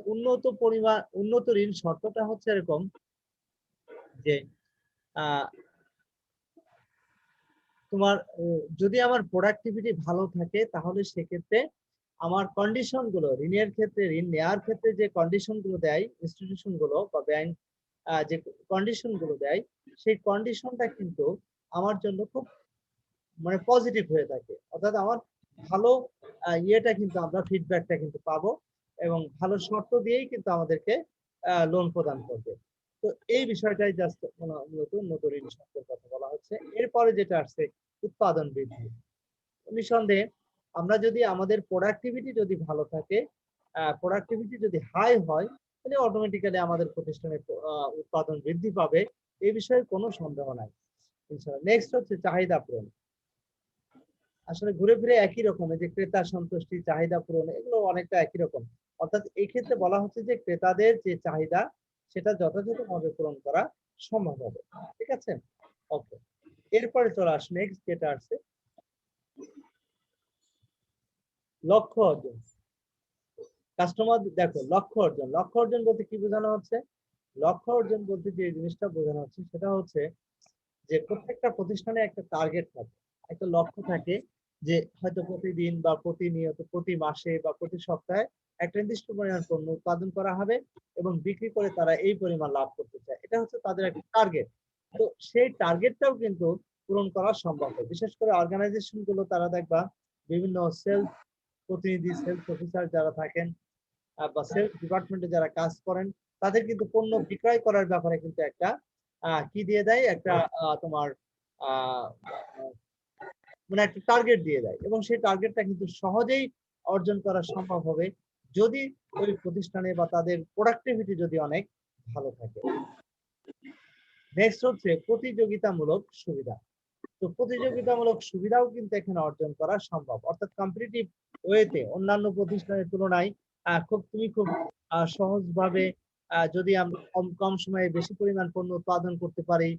উন্নত ঋণ শর্তটা হচ্ছে এরকম যে তোমার যদি আমার প্রোডাক্টিভিটি ভালো থাকে তাহলে সেক্ষেত্রে আমার কন্ডিশন গুলো, ঋণের ক্ষেত্রে, ঋণ নেওয়ার ক্ষেত্রে যে কন্ডিশন গুলো দেয় ইনস্টিটিউশন গুলো বা ব্যাংক, যে কন্ডিশন গুলো দেয় সেই কন্ডিশনটা কিন্তু আমার জন্য খুব মানে পজিটিভ হয়ে থাকে, অর্থাৎ আমার ভালো ইয়েটা কিন্তু আমরা ফিডব্যাকটা কিন্তু পাবো এবং ভালো শর্ত দিয়েই কিন্তু আমাদেরকে লোন প্রদান করবে। তো এই বিষয়টাই জাস্ট মূলত উন্নত ঋণ শর্তের কথা বলা হচ্ছে। এরপরে যেটা আসছে উৎপাদন বৃদ্ধি। নিঃসন্দেহে আমরা যদি আমাদের প্রোডাক্টিভিটি যদি ভালো থাকে, প্রোডাক্টিভিটি যদি হাই হয়, তাহলে অটোমেটিক্যালি আমাদের প্রতিষ্ঠানের উৎপাদন বৃদ্ধি পাবে, এই বিষয়ে কোনো সন্দেহ নাই ইনশাআল্লাহ। নেক্সট হচ্ছে চাহিদা পূরণ। আসলে ঘুরে ফিরে একই রকম, যে ক্রেতা সন্তুষ্টি, চাহিদা পূরণ, এগুলো অনেকটা একই রকম। অর্থাৎ এই ক্ষেত্রে বলা হচ্ছে যে ক্রেতাদের যে চাহিদা সেটা যথাযথভাবে পূরণ করা সম্ভব হবে। ঠিক আছে, ওকে। এরপরে চলে আসে নেক্সট যেটা আসছে লক্ষ্য অর্জন। কাস্টমার দেখো লক্ষ্য অর্জন, লক্ষ্য অর্জন বলতে কি বোঝানো হচ্ছে? লক্ষ্য অর্জন বলতে যে জিনিসটা বোঝানো হচ্ছে সেটা হচ্ছে যে প্রত্যেকটা প্রতিষ্ঠানে একটা টার্গেট থাকে, একটা লক্ষ্য থাকে, যে হয়তো প্রতিদিন বা প্রতিনিয়ত, প্রতি মাসে বা প্রতি সপ্তাহে একটা নির্দিষ্ট পরিমাণ পণ্য উৎপাদন করা হবে এবং বিক্রি করে তারা এই পরিমাণ লাভ করতে চায়। এটা হচ্ছে তাদের একটা টার্গেট। তো সেই টার্গেটটাও কিন্তু পূরণ করা সম্ভব হয়। বিশেষ করে অর্গানাইজেশন গুলো তারা দেখবা বিভিন্ন সেলস প্রতিনিধি, সেলস অফিসার যারা থাকেন বা সেলস ডিপার্টমেন্টে যারা কাজ করেন, তাদের কিন্তু পণ্য বিক্রয় করার ব্যাপারে কিন্তু একটা কি দিয়ে দেয়, একটা তোমার মানে একটা টার্গেট দিয়ে দেয় এবং সেই টার্গেটটা কিন্তু সহজেই অর্জন করা সম্ভব হবে যদি ওই প্রতিষ্ঠানে বা তাদের প্রোডাক্টিভিটি যদি অনেক ভালো থাকে। নেক্সট হচ্ছে প্রতিযোগিতামূলক সুবিধা। তো প্রতিযোগিতামূলক সুবিধাও কিন্তু এখানে অর্জন করা সম্ভব, অর্থাৎ কম্পিটিটিভ ওয়েতে অন্যান্য প্রতিষ্ঠানের তুলনায় খুব সহজভাবে যদি আমরা কম সময়ে বেশি পরিমাণ পণ্য উৎপাদন করতে পারি,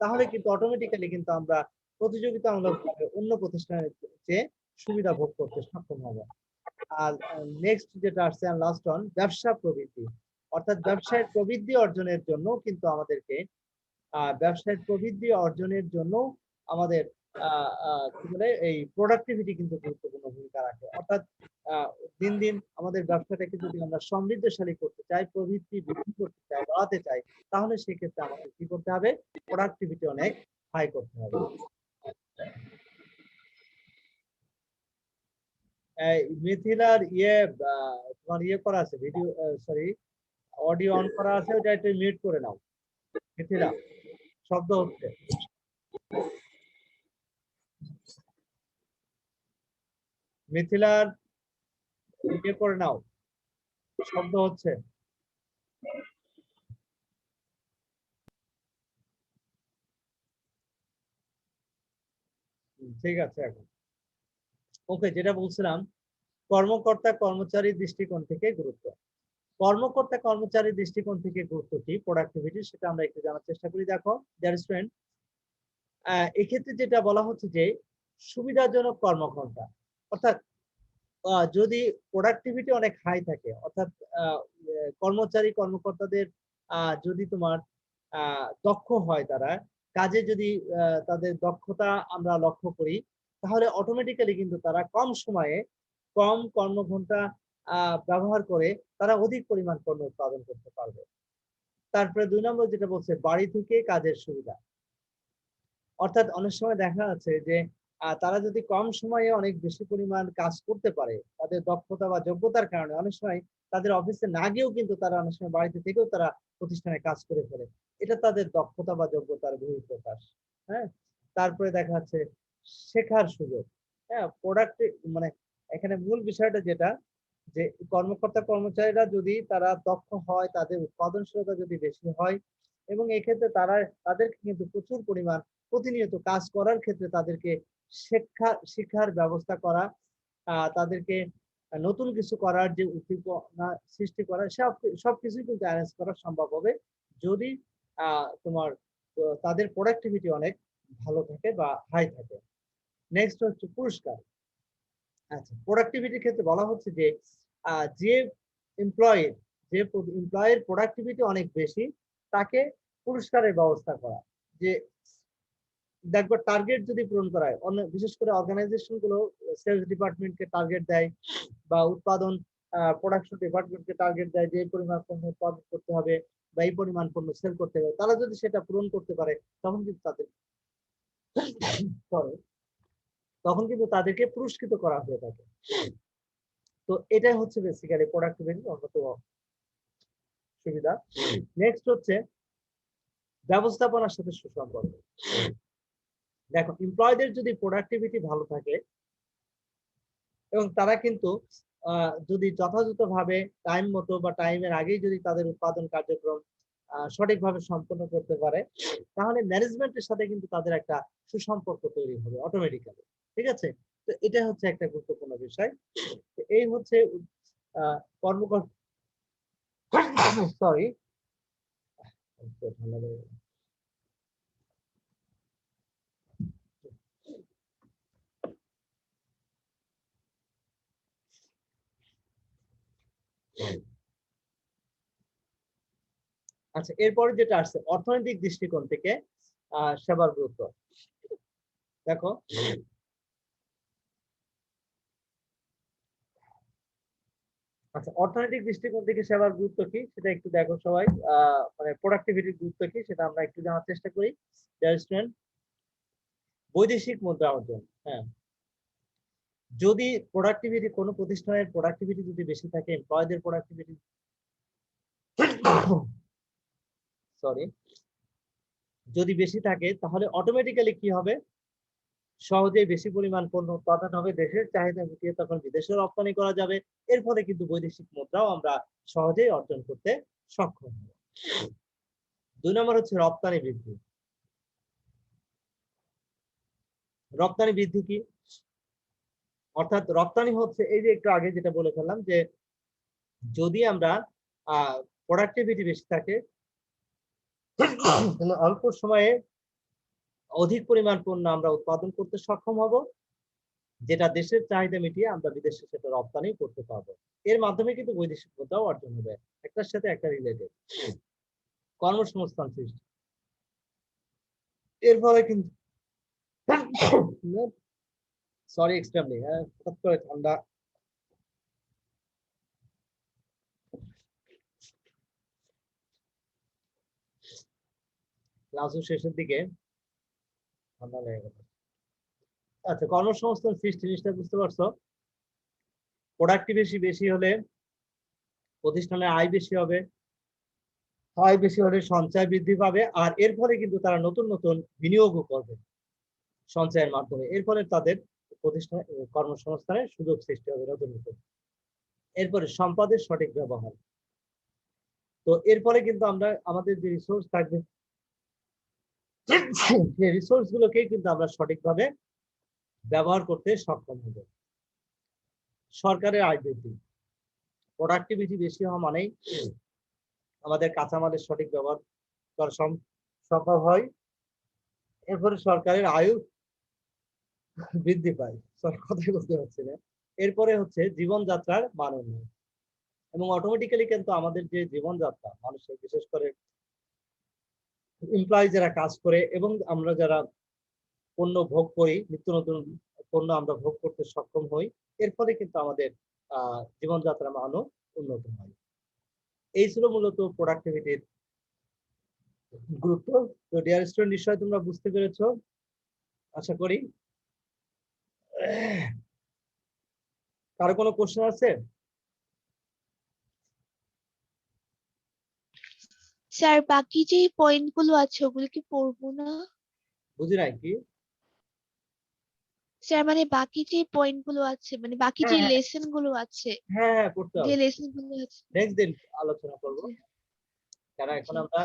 তাহলে কিন্তু অটোমেটিক্যালি কিন্তু আমরা প্রতিযোগিতামূলকভাবে অন্য প্রতিষ্ঠানের চেয়ে সুবিধা ভোগ করতে সক্ষম হব। আর নেক্সট যেটা আসছে লাস্ট অন ব্যবসা প্রবৃদ্ধি, অর্থাৎ ব্যবসায়ের প্রবৃদ্ধি অর্জনের জন্য কিন্তু আমাদেরকে ব্যবসায়ের প্রবৃদ্ধি অর্জনের জন্য আমাদের কি বলে এই প্রোডাক্টিভিটি কিন্তু গুরুত্বপূর্ণ ভূমিকা রাখে। অর্থাৎ দিন দিন আমাদের ব্যবসাটাকে যদি আমরা সমৃদ্ধশালী করতে চাই, প্রবৃদ্ধি বৃদ্ধি করতে চাই, বাড়াতে চাই, তাহলে সেক্ষেত্রে আমাদের কি করতে হবে? প্রোডাক্টিভিটি অনেক হাই করতে হবে। মিথিলার তোমার করা আছে, ভিডিও সরি অডিও অন করা আছে, ওটা একটু মিউট করে নাও। মিথিলা শব্দ হচ্ছে। মিথিলার করে নাও, শব্দ হচ্ছে। ঠিক আছে, এখন ওকে। যেটা বলছিলাম, কর্মকর্তা কর্মচারীর দৃষ্টিকোণ থেকে গুরুত্ব। কর্মকর্তা কর্মচারীর দৃষ্টিকোণ থেকে গুরুত্ব কি প্রোডাক্টিভিটি, সেটা আমরা একটু জানার চেষ্টা করি। দেখো ডিয়ার স্টুডেন্ট, এক্ষেত্রে যেটা বলা হচ্ছে যে সুবিধাজনক কর্মঘণ্টা, অর্থাৎ যদি প্রোডাক্টিভিটি অনেক হাই থাকে, অর্থাৎ কর্মকর্তাদের যদি তোমার দক্ষ হয়, তারা কাজে যদি তাদের দক্ষতা আমরা লক্ষ্য করি, তাহলে অটোমেটিক্যালি কিন্তু তারা কম সময়ে কম কর্মঘণ্টা ব্যবহার করে তারা অধিক পরিমাণ পণ্য উৎপাদন করতে পারবে। তারপরে 2 নম্বর যেটা বলছে বাড়ি থেকে কাজের সুবিধা, অর্থাৎ অনেক সময় দেখা যাচ্ছে যে তারা যদি কম সময়ে অনেক বেশি পরিমাণ কাজ করতে পারে, তাদের দক্ষতা বা যোগ্যতার কারণে অনেক সময় তাদের অফিসে না গিয়েও কিন্তু তারা অনেক সময় বাড়িতে থেকেও তারা প্রতিষ্ঠানে কাজ করে ফেলে। এটা তাদের দক্ষতা বা যোগ্যতার বহিঃপ্রকাশ। হ্যাঁ, তারপরে দেখা যাচ্ছে শেখার সুযোগ। হ্যাঁ, মানে এখানে মূল বিষয়টা যেটা, যে কর্মকর্তা কর্মচারীরা যদি তারা দক্ষ হয়, তাদের উৎপাদনশীলতা যদি বেশি হয়, এবং এক্ষেত্রে তাদেরকে কিন্তু প্রচুর পরিমাণ প্রতিনিয়ত কাজ করার ক্ষেত্রে তাদেরকে শিক্ষার ব্যবস্থা করা, তাদেরকে নতুন কিছু করার যে উদ্দীপনা সৃষ্টি করা, সবকিছুই কিন্তু অ্যারেঞ্জ করা সম্ভব হবে যদি তোমার তাদের প্রোডাক্টিভিটি অনেক ভালো থাকে বা হাই থাকে। নেক্সট হচ্ছে পুরস্কার। আচ্ছা, প্রোডাক্টিভিটির ক্ষেত্রে বলা হচ্ছে যে যে এমপ্লয়ের প্রোডাক্টিভিটি অনেক বেশি তাকে পুরস্কারের ব্যবস্থা করা। যে দেখবো টার্গেট যদি পূরণ করা হয়, বিশেষ করে অর্গানাইজেশন গুলো সেলস ডিপার্টমেন্টকে টার্গেট দেয় বা উৎপাদন প্রোডাকশন ডিপার্টমেন্টকে টার্গেট দেয় যে এই পরিমাণ পণ্য উৎপাদন করতে হবে বা এই পরিমাণ পণ্য সেল করতে হবে, তারা যদি সেটা পূরণ করতে পারে তখন কিন্তু তাদেরকে পুরস্কৃত করা হয়ে থাকে। তো এটাই হচ্ছে বেসিক্যালি প্রোডাক্টিভিটির অন্যতম সুবিধা। নেক্সট হচ্ছে ব্যবস্থাপনার সাথে সুসম্পর্ক। দেখো, এমপ্লয়ীদের যদি প্রোডাক্টিভিটি ভালো থাকে এবং তারা কিন্তু যদি যথাযথভাবে টাইম মতো বা টাইমের আগেই যদি তাদের উৎপাদন কার্যক্রম সঠিকভাবে সম্পন্ন করতে পারে, তাহলে ম্যানেজমেন্টের সাথে কিন্তু তাদের একটা সুসম্পর্ক তৈরি হবে অটোমেটিক্যালি। ঠিক আছে, তো এটা হচ্ছে একটা গুরুত্বপূর্ণ বিষয়। এই হচ্ছে কর্মকর্তা সরি আচ্ছা, এরপরে যেটা আসছে অর্থনৈতিক দৃষ্টিকোণ থেকে সেবার গুরুত্ব। দেখো, আচ্ছা, অর্থনৈতিক দৃষ্টিকোণ থেকে সেবার গুরুত্ব কি সেটা একটু দেখো সবাই। মানে প্রোডাক্টিভিটির গুরুত্ব কি সেটা আমরা একটু জানার চেষ্টা করি। বৈদেশিক মুদ্রা অর্জন। হ্যাঁ, যদি প্রোডাক্টিভিটি কোনো প্রতিষ্ঠানের প্রোডাক্টিভিটি যদি বেশি থাকে, এমপ্লয়ীদের প্রোডাক্টিভিটি যদি বেশি থাকে, তাহলে অটোমেটিক্যালি কি হবে, সহজেই বেশি পরিমাণ পণ্য উৎপাদন হবে, দেশের চাহিদা মিটিয়ে তখন বিদেশে রপ্তানি করা যাবে। এর ফলে কিন্তু বৈদেশিক মুদ্রাও আমরা সহজেই অর্জন করতে সক্ষম হব। 2 নম্বর হচ্ছে রপ্তানি বৃদ্ধি। রপ্তানি বৃদ্ধি কি? অর্থাৎ রপ্তানি হচ্ছে এই যে একটু আগে যেটা বলে ফেললাম যে যদি আমরা প্রোডাক্টিভিটি বেশি থাকে, অল্প সময়ে অধিক পরিমাণ পণ্য আমরা উৎপাদন করতে সক্ষম হব, যেটা দেশের চাহিদা মিটিয়ে আমরা বিদেশে সেটা রপ্তানি করতে পারবো। এর মাধ্যমে কিন্তু বৈদেশিক মুদ্রাও অর্জন হবে। একটার সাথে একটা রিলেটেড। কর্মসংস্থান সৃষ্টি। এর ফলে কিন্তু সরি এক্সট্রিমলি হঠাৎ করে ঠান্ডা ক্লাসের শেষের দিকে ঠান্ডা লেগে গেল। আচ্ছা, কর্মসংস্থান সৃষ্টি জিনিসটা বুঝতে পারছো? প্রোডাক্টিভিটি বেশি হলে প্রতিষ্ঠানের আয় বেশি হবে, আয় বেশি হলে সঞ্চয় বৃদ্ধি পাবে, আর এর ফলে কিন্তু তারা নতুন নতুন বিনিয়োগও করবে সঞ্চয়ের মাধ্যমে। এর ফলে তাদের প্রতিষ্ঠানে কর্মসংস্থানের সুযোগ সৃষ্টি হবে নতুন নতুন। এরপরে সম্পদের সঠিক ব্যবহার। তো এর ফলে কিন্তু আমরা আমাদের যে রিসোর্স থাকবে, যে রিসোর্স গুলোকে কিন্তু আমরা সঠিকভাবে ব্যবহার করতে সক্ষম হব। সরকারের আয় বৃদ্ধি। প্রোডাক্টিভিটি বেশি হওয়া মানেই আমাদের কাঁচামালের সঠিক ব্যবহার করা সম্ভব হয়, এরপরে সরকারের আয়ু বৃদ্ধি পায়। কথাই বলতে হচ্ছে না। এরপরে হচ্ছে জীবনযাত্রার মান উন্নয়ন, এবং অটোমেটিক্যালি কিন্তু আমাদের যে জীবনযাত্রা মানুষের, বিশেষ করে এমপ্লয়ি যারা কাজ করে এবং আমরা যারা পণ্য ভোগ করি, নিত্য নতুন পণ্য আমরা ভোগ করতে সক্ষম হই, এর ফলে কিন্তু আমাদের জীবনযাত্রার মানও উন্নত হয়। এই ছিল মূলত প্রোডাক্টিভিটির গুরুত্ব। তো ডিয়ার স্টুডেন্ট, নিশ্চয়ই তোমরা বুঝতে পেরেছো আশা করি। কারো কোনো কোশ্চেন আছে? স্যার বাকি যে পয়েন্ট গুলো আছে ওগুলো কি পড়বো না? বুঝি নাই কি? স্যার মানে বাকি যে পয়েন্ট গুলো আছে, মানে বাকি যে হ্যাঁ লেসন গুলো আছে, হ্যাঁ, পড়তে যে হবে। লেসন গুলো আছে। নেক্সট দিন আলোচনা করবো, কারণ এখন জি। আমরা